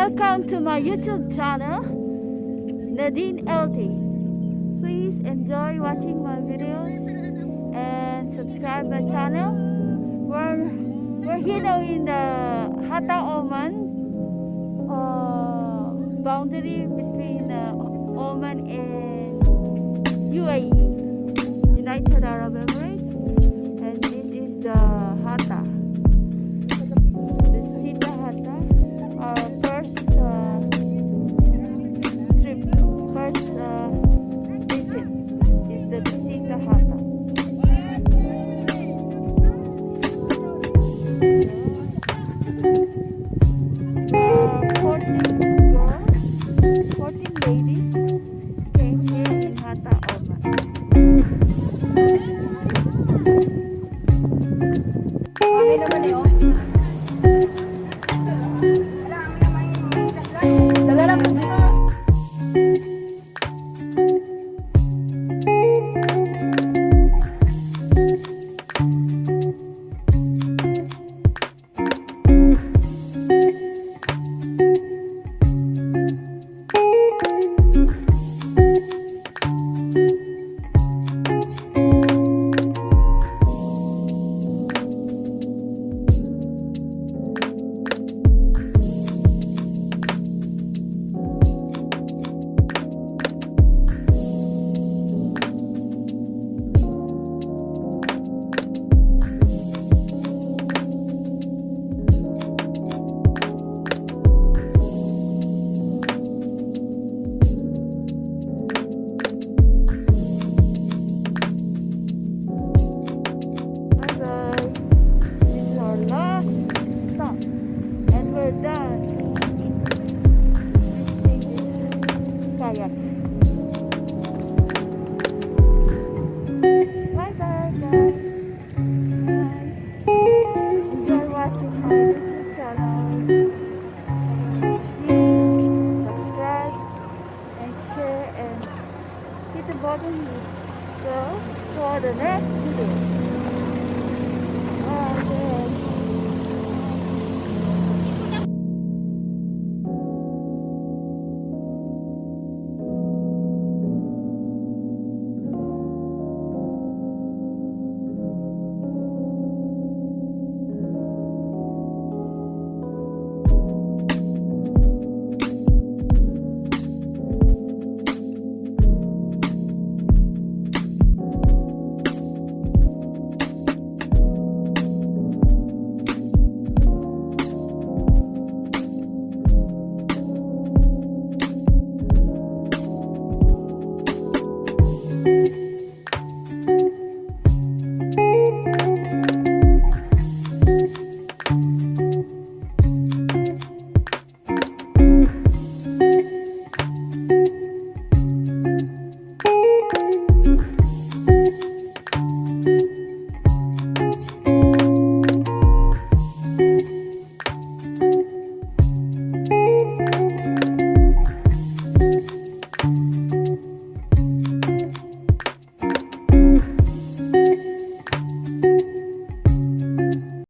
Welcome to my YouTube channel, NadeneLT. Please enjoy watching my videos and subscribe my channel. We're here now in the Hatta Oman boundary between Oman and UAE, United Arab Emirates, and this is the Hatta. This is the Hatta. Our first trip, first visit is the Visita Hatta. 14 ladies came here in Hatta, Oman. Okay naman eh, oh. Dala lang po sila. Done.